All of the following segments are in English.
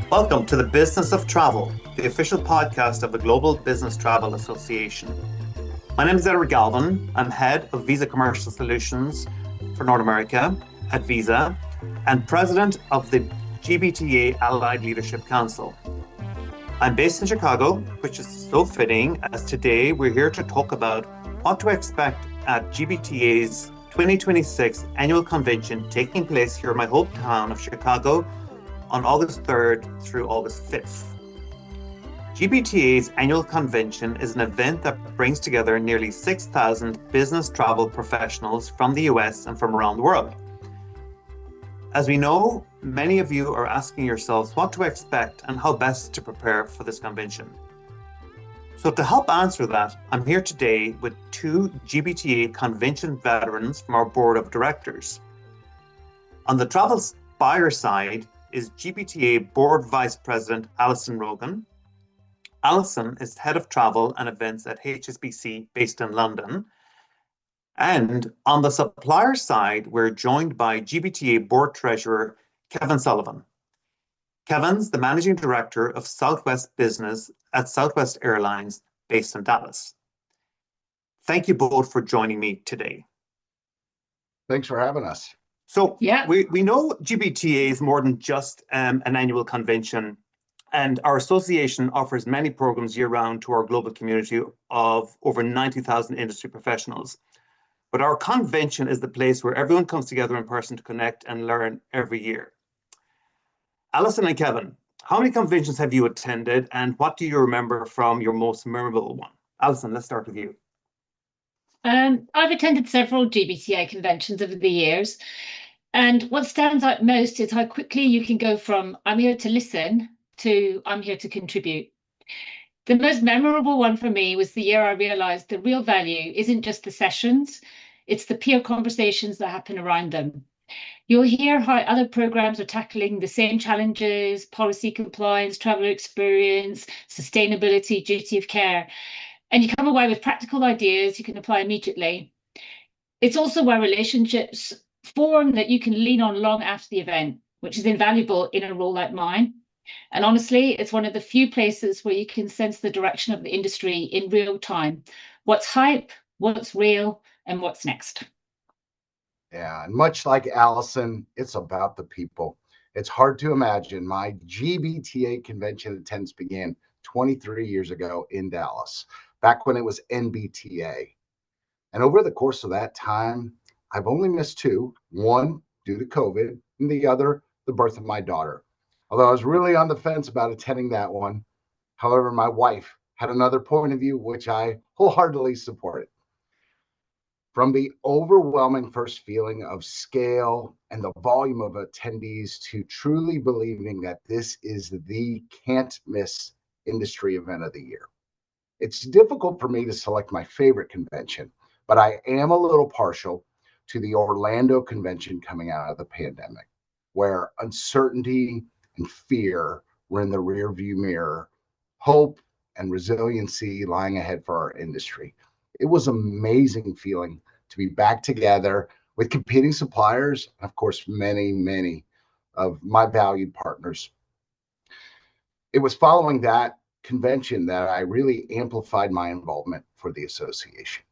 Welcome to the Business of Travel, the official podcast of the Global Business Travel Association. My name is Edward Galvin. I'm head of Visa Commercial Solutions for North America at Visa and president of the GBTA Allied Leadership Council. I'm based in Chicago, which is so fitting as today we're here to talk about what to expect at GBTA's 2026 annual convention taking place here in my hometown of Chicago on August 3rd through August 5th. GBTA's annual convention is an event that brings together nearly 6,000 business travel professionals from the US and from around the world. As we know, many of you are asking yourselves what to expect and how best to prepare for this convention. So to help answer that, I'm here today with two GBTA convention veterans from our board of directors. On the travel buyer side is GBTA board vice president Alison Rogan. Alison is head of travel and events at HSBC based in London. And on the supplier side, we're joined by GBTA board treasurer Kevin Sullivan. Kevin's the managing director of Southwest Business at Southwest Airlines based in Dallas. Thank you both for joining me today. Thanks for having us. So we know GBTA is more than just an annual convention, and our association offers many programs year-round to our global community of over 90,000 industry professionals. But our convention is the place where everyone comes together in person to connect and learn every year. Alison and Kevin, how many conventions have you attended and what do you remember from your most memorable one? Alison, let's start with you. I've attended several GBTA conventions over the years. And what stands out most is how quickly you can go from I'm here to listen to I'm here to contribute. The most memorable one for me was the year I realized the real value isn't just the sessions, it's the peer conversations that happen around them. You'll hear how other programs are tackling the same challenges, policy compliance, traveler experience, sustainability, duty of care, and you come away with practical ideas you can apply immediately. It's also where relationships form that you can lean on long after the event, which is invaluable in a role like mine. And honestly, it's one of the few places where you can sense the direction of the industry in real time. What's hype, what's real, and what's next. Yeah, and much like Alison, it's about the people. It's hard to imagine my GBTA convention attendance began 23 years ago in Dallas, back when it was NBTA. And over the course of that time, I've only missed two, one due to COVID, and the other, the birth of my daughter. Although I was really on the fence about attending that one. However, my wife had another point of view, which I wholeheartedly supported. From the overwhelming first feeling of scale and the volume of attendees to truly believing that this is the can't miss industry event of the year. It's difficult for me to select my favorite convention, but I am a little partial to the Orlando convention coming out of the pandemic, where uncertainty and fear were in the rearview mirror, hope and resiliency lying ahead for our industry. It was an amazing feeling to be back together with competing suppliers, and of course, many of my valued partners. It was following that convention that I really amplified my involvement for the association.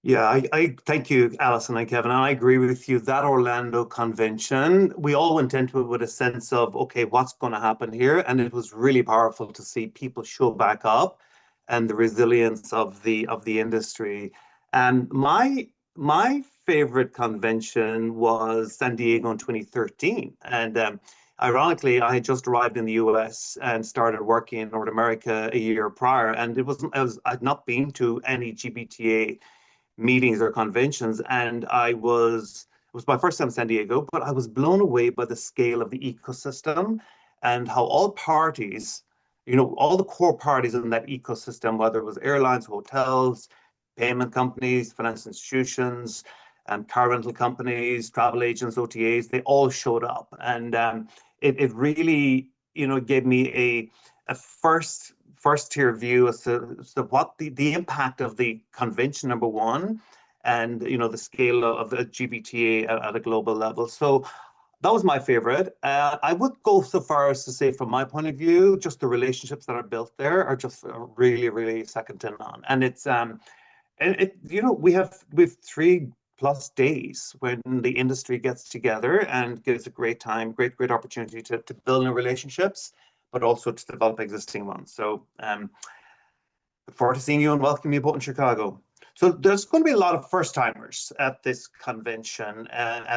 Yeah, I thank you, Alison and Kevin. And I agree with you. That Orlando convention, we all went into it with a sense of, okay, what's going to happen here? And it was really powerful to see people show back up and the resilience of the industry. And my favorite convention was San Diego in 2013. And ironically, I had just arrived in the US and started working in North America a year prior. And I'd not been to any GBTA meetings or conventions, and it was my first time in San Diego, but I was blown away by the scale of the ecosystem and how all parties, all the core parties in that ecosystem, whether it was airlines, hotels, payment companies, financial institutions, car rental companies, travel agents, OTAs, they all showed up. And it really, gave me a first tier view as to what the impact of the convention, number one, and the scale of the GBTA at a global level. So that was my favorite. I would go so far as to say, from my point of view, just the relationships that are built there are just really, really second to none. And it's we've 3+ days when the industry gets together and gives a great time, great opportunity to build new relationships, but also to develop existing ones. So look forward to seeing you and welcoming you both in Chicago. So there's going to be a lot of first timers at this convention,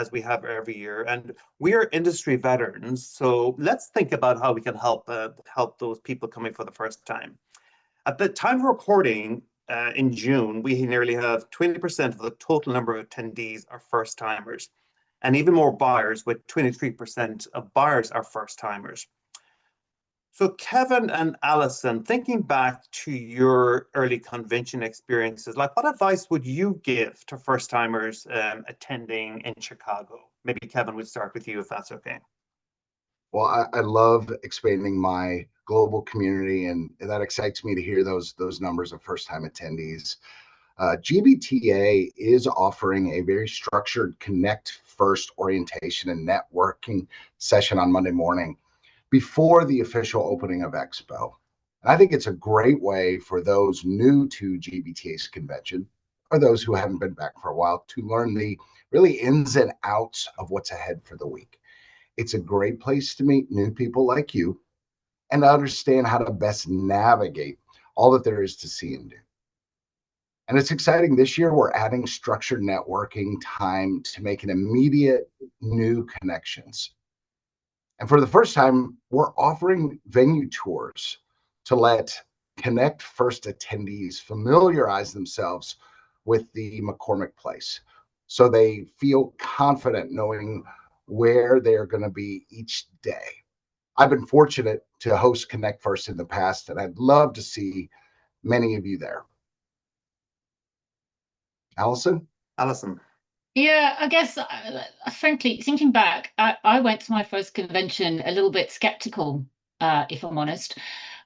as we have every year, and we are industry veterans. So let's think about how we can help those people coming for the first time. At the time of recording, in June, we nearly have 20% of the total number of attendees are first timers, and even more buyers, with 23% of buyers are first timers. So Kevin and Alison, thinking back to your early convention experiences, like what advice would you give to first timers attending in Chicago? Maybe Kevin, would start with you, if that's okay. Well, I love expanding my global community, and that excites me to hear those numbers of first-time attendees. GBTA is offering a very structured Connect First orientation and networking session on Monday morning before the official opening of Expo. And I think it's a great way for those new to GBTA's convention, or those who haven't been back for a while, to learn the really ins and outs of what's ahead for the week. It's a great place to meet new people like you and to understand how to best navigate all that there is to see and do. And it's exciting. This year, we're adding structured networking time to make an immediate new connections. And for the first time, we're offering venue tours to let Connect First attendees familiarize themselves with the McCormick Place, so they feel confident knowing where they're going to be each day. I've been fortunate to host Connect First in the past, and I'd love to see many of you there. Alison? Yeah, I guess, frankly, thinking back, I went to my first convention a little bit skeptical, if I'm honest.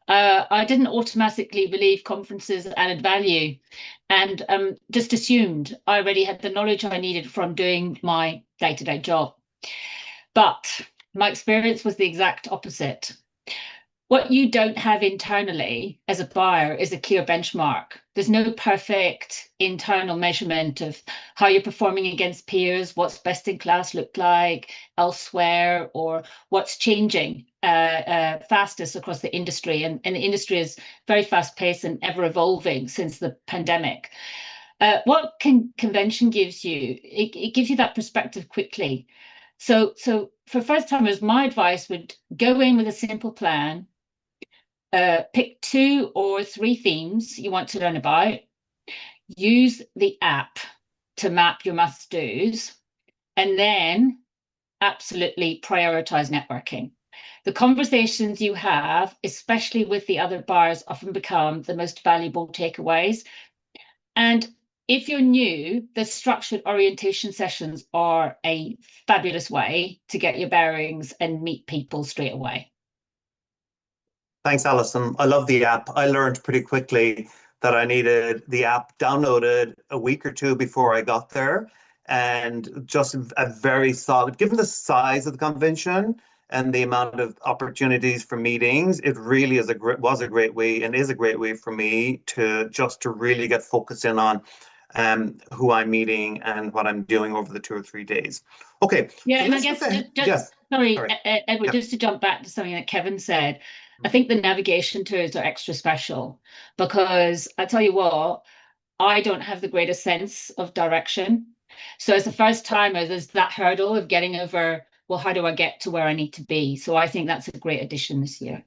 I didn't automatically believe conferences added value, and just assumed I already had the knowledge I needed from doing my day-to-day job. But my experience was the exact opposite. What you don't have internally as a buyer is a clear benchmark. There's no perfect internal measurement of how you're performing against peers, what's best in class look like elsewhere, or what's changing fastest across the industry. And the industry is very fast paced and ever evolving since the pandemic. What convention gives you, it gives you that perspective quickly. So for first timers, my advice would go in with a simple plan. Pick 2 or 3 themes you want to learn about. Use the app to map your must-dos, and then absolutely prioritize networking. The conversations you have, especially with the other buyers, often become the most valuable takeaways. And if you're new, the structured orientation sessions are a fabulous way to get your bearings and meet people straight away. Thanks, Alison. I love the app. I learned pretty quickly that I needed the app downloaded a week or 2 before I got there, and just a very solid, given the size of the convention and the amount of opportunities for meetings, it really was a great way, and is a great way for me to really get focused in on who I'm meeting and what I'm doing over the 2 or 3 days. Okay. Yeah, so and I guess yes. Sorry, Edward, just to jump back to something that Kevin said, I think the navigation tours are extra special because I tell you what, I don't have the greatest sense of direction. So as a first timer, there's that hurdle of getting over, well, how do I get to where I need to be? So I think that's a great addition this year.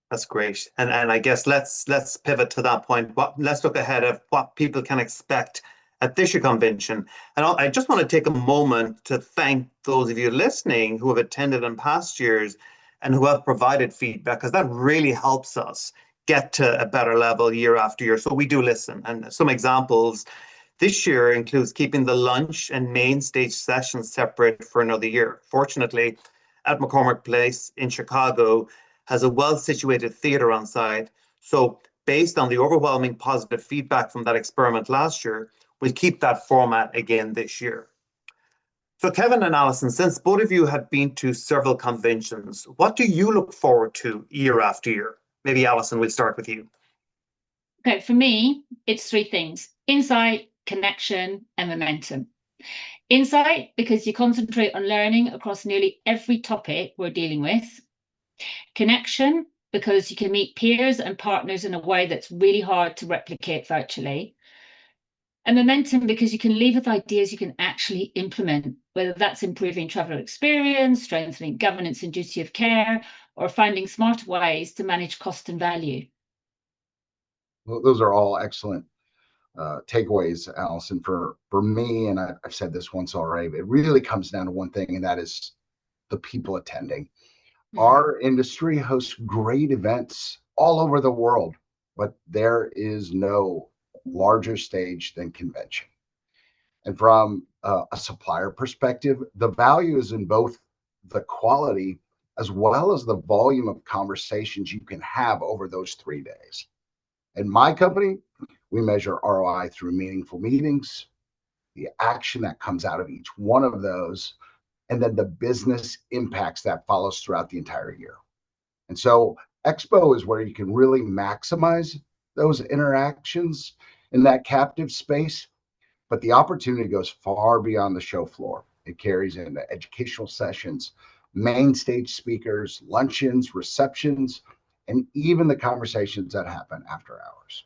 That's great. And I guess let's pivot to that point. Let's look ahead of what people can expect at this year's convention. And I just want to take a moment to thank those of you listening who have attended in past years and who have provided feedback, because that really helps us get to a better level year after year. So we do listen. And some examples this year includes keeping the lunch and main stage sessions separate for another year. Fortunately, at McCormick Place in Chicago has a well-situated theater on site. So based on the overwhelming positive feedback from that experiment last year, We'll keep that format again this year. So Kevin and Alison, since both of you have been to several conventions, what do you look forward to year after year? Maybe Alison, we'll start with you. Okay, for me, it's three things: insight, connection, and momentum. Insight, because you concentrate on learning across nearly every topic we're dealing with. Connection, because you can meet peers and partners in a way that's really hard to replicate virtually. And momentum, because you can leave with ideas you can actually implement, whether that's improving traveler experience, strengthening governance and duty of care, or finding smarter ways to manage cost and value. Well, those are all excellent takeaways, Alison. For me, and I've said this once already, it really comes down to one thing, and that is the people attending. Our industry hosts great events all over the world, but there is no larger stage than convention. And from a supplier perspective, the value is in both the quality as well as the volume of conversations you can have over those 3 days. In my company, we measure ROI through meaningful meetings, the action that comes out of each one of those, and then the business impacts that follows throughout the entire year. And so Expo is where you can really maximize those interactions in that captive space, but the opportunity goes far beyond the show floor. It carries into educational sessions, main stage speakers, luncheons, receptions, and even the conversations that happen after hours.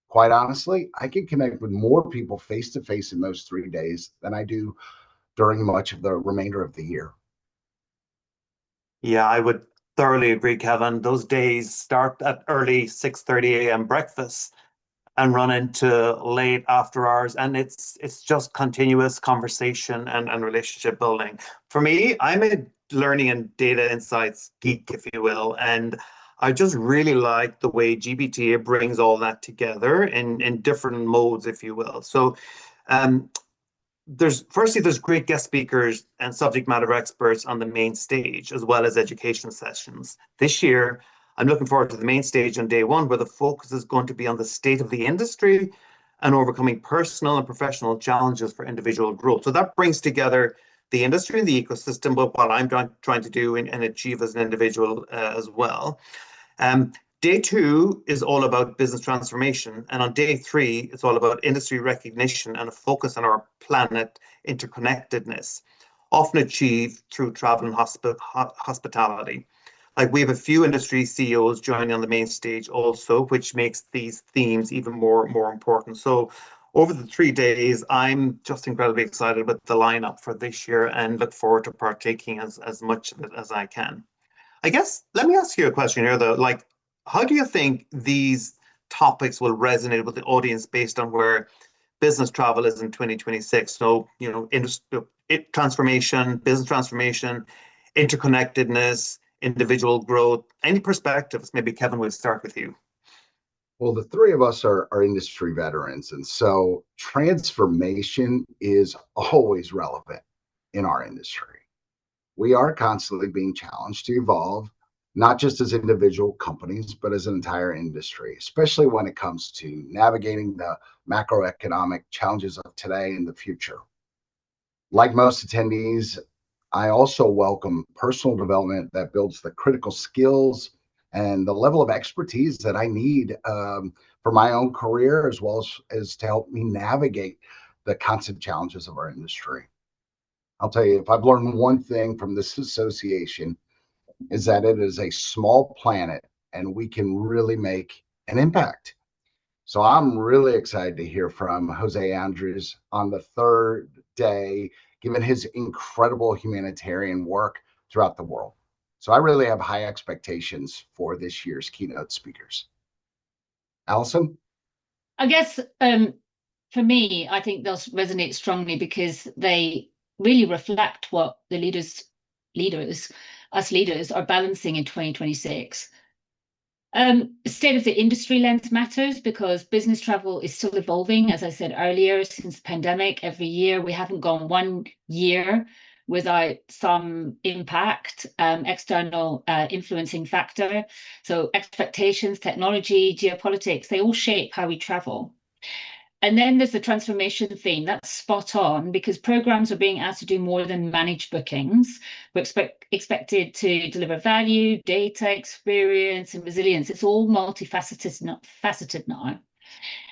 Quite honestly, I can connect with more people face to face in those 3 days than I do during much of the remainder of the year. Yeah, I would thoroughly agree, Kevin. Those days start at early 6:30 a.m. breakfast and run into late after hours, and it's just continuous conversation and relationship building. For me, I'm a learning and data insights geek, if you will, and I just really like the way GBTA brings all that together in different modes, if you will. So um, there's great guest speakers and subject matter experts on the main stage, as well as education sessions. This year, I'm looking forward to the main stage on day one, where the focus is going to be on the state of the industry and overcoming personal and professional challenges for individual growth. So that brings together the industry and the ecosystem, but what I'm trying to do and achieve as an individual as well. Um, Day two is all about business transformation. And on day three, it's all about industry recognition and a focus on our planet interconnectedness, often achieved through travel and hospitality. Like we have a few industry CEOs joining on the main stage also, which makes these themes even more important. So over the 3 days, I'm just incredibly excited about the lineup for this year and look forward to partaking as much of it as I can. I guess let me ask you a question here though. Like, how do you think these topics will resonate with the audience based on where business travel is in 2026? So, industry transformation, business transformation, interconnectedness, individual growth. Any perspectives? Maybe Kevin, we'll start with you. Well, the three of us are industry veterans, and so transformation is always relevant in our industry. We are constantly being challenged to evolve, not just as individual companies, but as an entire industry, especially when it comes to navigating the macroeconomic challenges of today and the future. Like most attendees, I also welcome personal development that builds the critical skills and the level of expertise that I need for my own career, as well as to help me navigate the constant challenges of our industry. I'll tell you, if I've learned one thing from this association, is that it is a small planet and we can really make an impact. So I'm really excited to hear from Jose Andres on the third day, given his incredible humanitarian work throughout the world. So I really have high expectations for this year's keynote speakers. Alison? I guess for me, I think they'll resonate strongly because they really reflect what the us leaders are balancing in 2026. State of the industry lens matters because business travel is still evolving. As I said earlier, since the pandemic, every year we haven't gone 1 year without some impact, external influencing factor. So expectations, technology, geopolitics, they all shape how we travel. And then there's the transformation theme. That's spot on because programs are being asked to do more than manage bookings. We're expected to deliver value, data, experience, and resilience. It's all multifaceted, not faceted now.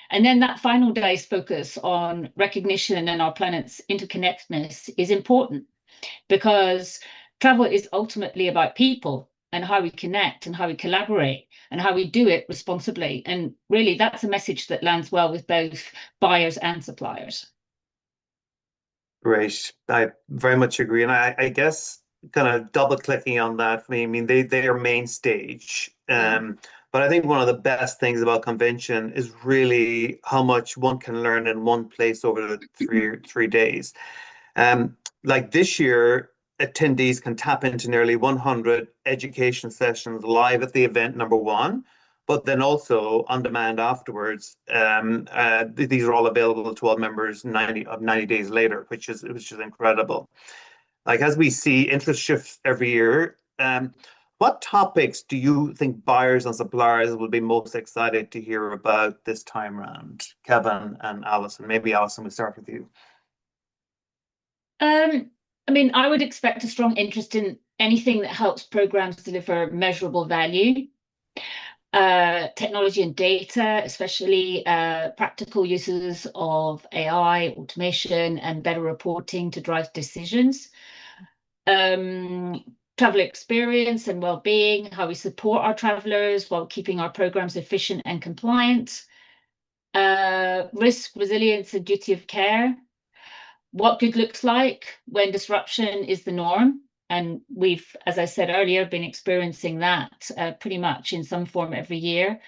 And then that final day's focus on recognition and our planet's interconnectedness is important because travel is ultimately about people and how we connect and how we collaborate and how we do it responsibly. And really, that's a message that lands well with both buyers and suppliers. Great. I very much agree. And I guess kind of double clicking on that for me, I mean, they are main stage. But I think one of the best things about convention is really how much one can learn in one place over the three days. Like this year, attendees can tap into nearly 100 education sessions live at the event number one, but then also on demand afterwards. These are all available to all members 90 days later, which is incredible. Like as we see interest shifts every year, what topics do you think buyers and suppliers will be most excited to hear about this time round? Kevin and Alison. Maybe Alison, we'll start with you. I mean, I would expect a strong interest in anything that helps programs deliver measurable value. Technology and data, especially practical uses of AI, automation, and better reporting to drive decisions. Travel experience and well-being, how we support our travelers while keeping our programs efficient and compliant. Risk, resilience, and duty of care. What good looks like when disruption is the norm. And we've, as I said earlier, been experiencing that pretty much in some form every year.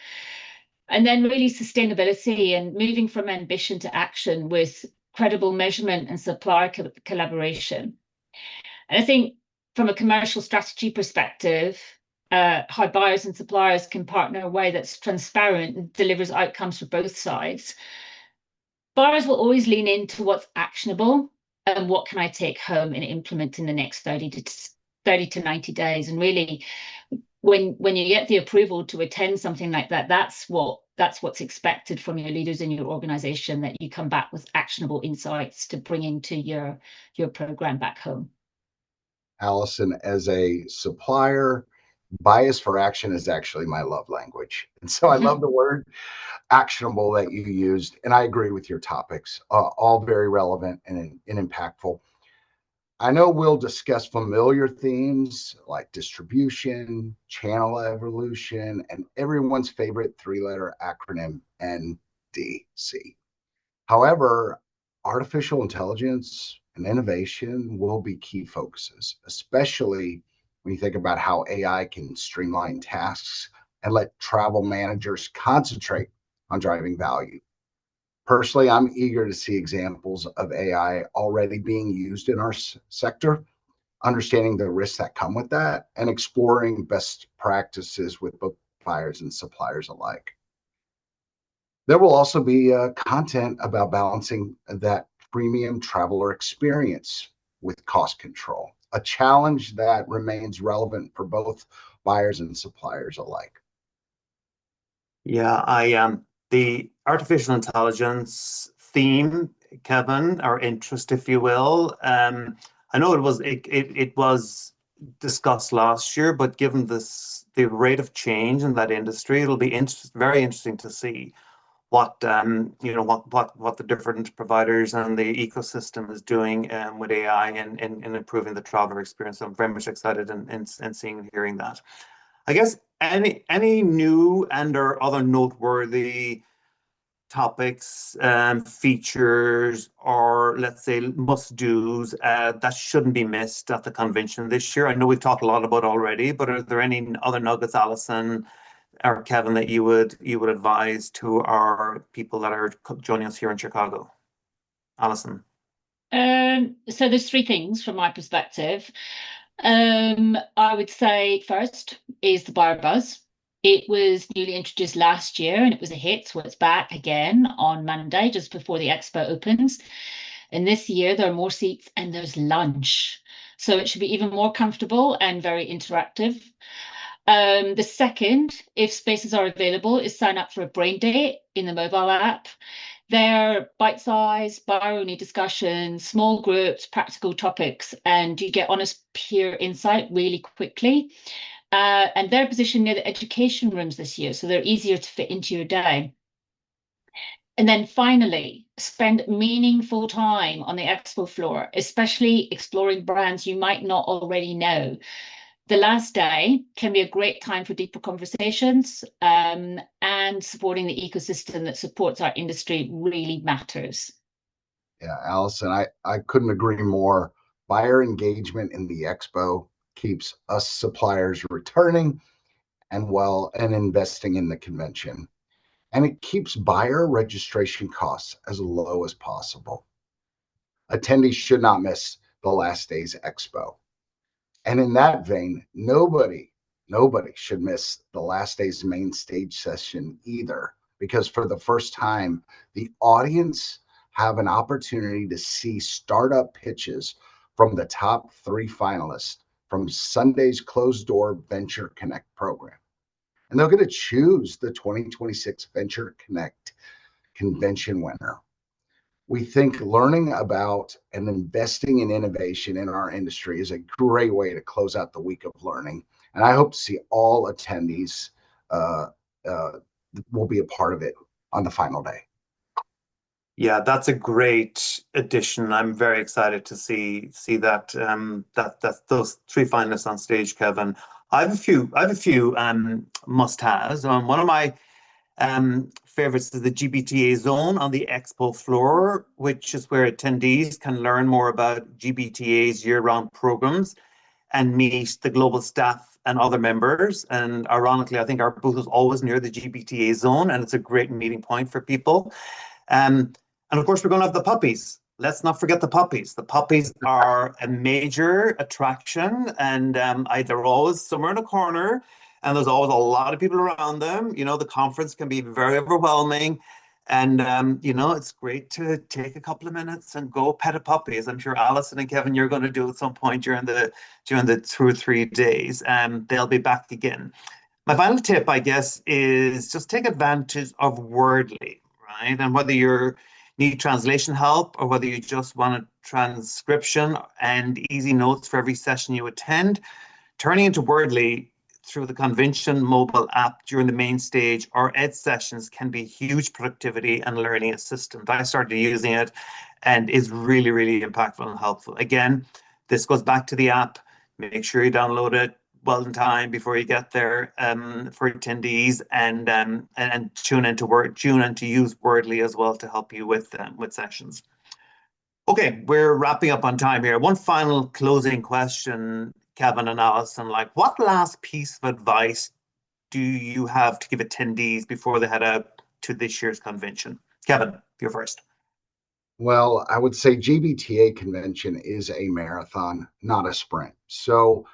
And then really sustainability and moving from ambition to action with credible measurement and supplier collaboration. And I think from a commercial strategy perspective, how buyers and suppliers can partner in a way that's transparent and delivers outcomes for both sides. Buyers will always lean into what's actionable and what can I take home and implement in the next 30 to 90 days. And really, when you get the approval to attend something like that, that's what's expected from your leaders in your organization, that you come back with actionable insights to bring into your program back home. Alison, as a supplier, bias for action is actually my love language. And so I love the word actionable that you used. And I agree with your topics, all very relevant and impactful. I know we'll discuss familiar themes like distribution, channel evolution, and everyone's favorite three-letter acronym, NDC. However, artificial intelligence and innovation will be key focuses, especially when you think about how AI can streamline tasks and let travel managers concentrate on driving value. Personally, I'm eager to see examples of AI already being used in our sector, understanding the risks that come with that, and exploring best practices with both buyers and suppliers alike. There will also be content about balancing that premium traveler experience with cost control, a challenge that remains relevant for both buyers and suppliers alike. Yeah, the artificial intelligence theme, Kevin, or interest, if you will. I know it was discussed last year, but given the rate of change in that industry, it'll be very interesting to see what what the different providers and the ecosystem is doing with AI and improving the traveler experience. I'm very much excited in seeing and hearing that. I guess any new and or other noteworthy topics, features, or let's say must-dos that shouldn't be missed at the convention this year? I know we've talked a lot about already, but are there any other nuggets, Alison or Kevin, that you would advise to our people that are joining us here in Chicago? Alison. So there's three things from my perspective. I would say first is the buyer buzz. It was newly introduced last year and it was a hit, so it's back again on Monday, just before the expo opens. And this year there are more seats and there's lunch. So it should be even more comfortable and very interactive. The second, if spaces are available, is sign up for a brain date in the mobile app. They're bite-sized, buyer-only discussions, small groups, practical topics, and you get honest peer insight really quickly. And they're positioned near the education rooms this year, so they're easier to fit into your day. And then finally, spend meaningful time on the expo floor, especially exploring brands you might not already know. The last day can be a great time for deeper conversations, and supporting the ecosystem that supports our industry really matters. Yeah, Alison, I couldn't agree more. Buyer engagement in the expo keeps us suppliers returning and investing in the convention. And it keeps buyer registration costs as low as possible. Attendees should not miss the last day's expo. And in that vein, nobody should miss the last day's main stage session either, because for the first time, the audience have an opportunity to see startup pitches from the top 3 finalists from Sunday's closed door Venture Connect program. And they're going to choose the 2026 Venture Connect convention winner. We think learning about and investing in innovation in our industry is a great way to close out the week of learning. And I hope to see all attendees will be a part of it on the final day. Yeah, that's a great addition. I'm very excited to see that that those 3 finalists on stage, Kevin. I have a few must-haves. One of my favorites is the GBTA zone on the expo floor, which is where attendees can learn more about GBTA's year-round programs and meet the global staff and other members. And ironically, I think our booth is always near the GBTA zone, and it's a great meeting point for people. And of course, we're going to have the puppies. Let's not forget the puppies. The puppies are a major attraction, and they're always somewhere in a corner, and there's always a lot of people around them. You know, the conference can be very overwhelming, and it's great to take a couple of minutes and go pet a puppy, as I'm sure Alison and Kevin, you're going to do at some point during the 2 or 3 days, and they'll be back again. My final tip, I guess, is just take advantage of Wordly, right? And whether you need translation help or whether you just want a transcription and easy notes for every session you attend, turning into Wordly through the convention mobile app during the main stage or ed sessions can be huge productivity and learning assistant. I started using it and it's really, really impactful and helpful. Again, this goes back to the app. Make sure you download it well in time before you get there for attendees, and tune into use Wordly as well to help you with sessions. Okay, we're wrapping up on time here. One final closing question, Kevin and Alison, what last piece of advice do you have to give attendees before they head out to this year's convention? Kevin, you're first. Well, I would say GBTA convention is a marathon, not a sprint. So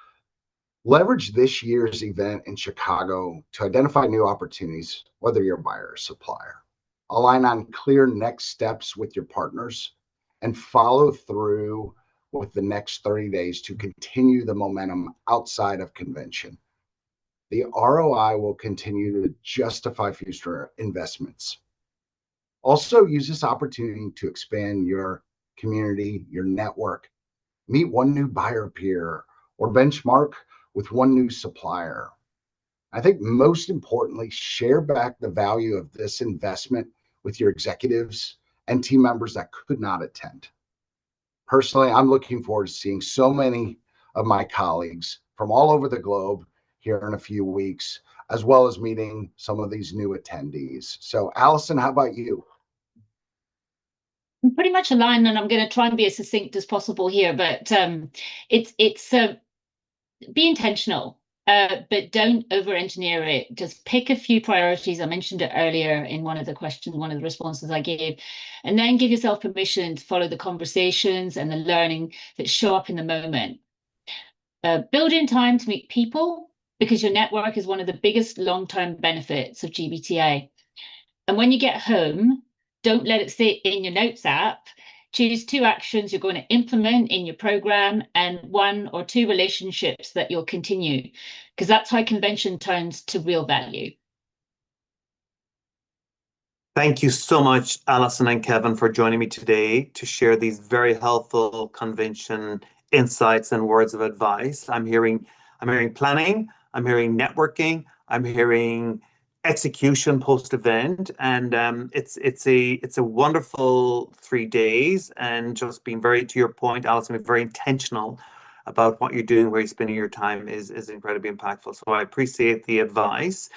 leverage this year's event in Chicago to identify new opportunities, whether you're a buyer or supplier. Align on clear next steps with your partners and follow through with the next 30 days to continue the momentum outside of convention. The ROI will continue to justify future investments. Also, use this opportunity to expand your community, your network, meet one new buyer peer, or benchmark with one new supplier. I think most importantly, share back the value of this investment with your executives and team members that could not attend. Personally, I'm looking forward to seeing so many of my colleagues from all over the globe here in a few weeks, as well as meeting some of these new attendees. So, Alison, how about you? I'm pretty much aligned, and I'm going to try and be as succinct as possible here, but it's be intentional, but don't over-engineer it. Just pick a few priorities. I mentioned it earlier in one of the responses I gave, and then give yourself permission to follow the conversations and the learning that show up in the moment. Build in time to meet people, because your network is one of the biggest long-term benefits of GBTA. And when you get home, don't let it sit in your notes app. Choose 2 actions you're going to implement in your program and 1 or 2 relationships that you'll continue, because that's how convention turns to real value. Thank you so much, Alison and Kevin, for joining me today to share these very helpful convention insights and words of advice. I'm hearing planning, I'm hearing networking, I'm hearing execution post-event, and it's a wonderful 3 days. And just being very, to your point, Alison, being very intentional about what you're doing, where you're spending your time is incredibly impactful. So I appreciate the advice,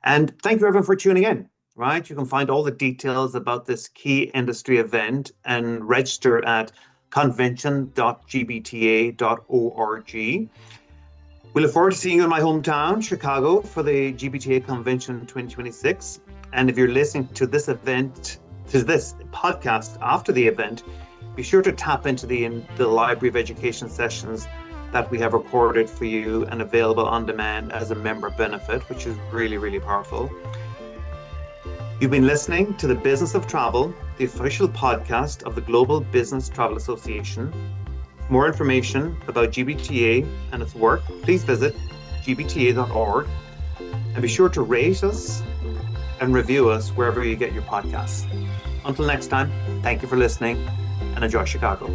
and thank you everyone for tuning in. Right, you can find all the details about this key industry event and register at convention.gbta.org. We look forward to seeing you in my hometown, Chicago, for the GBTA Convention 2026. And if you're listening to this podcast after the event, be sure to tap into the Library of Education sessions that we have recorded for you and available on demand as a member benefit, which is really, really powerful. You've been listening to The Business of Travel, the official podcast of the Global Business Travel Association. For more information about GBTA and its work, please visit gbta.org, and be sure to rate us and review us wherever you get your podcasts. Until next time, thank you for listening, and enjoy Chicago.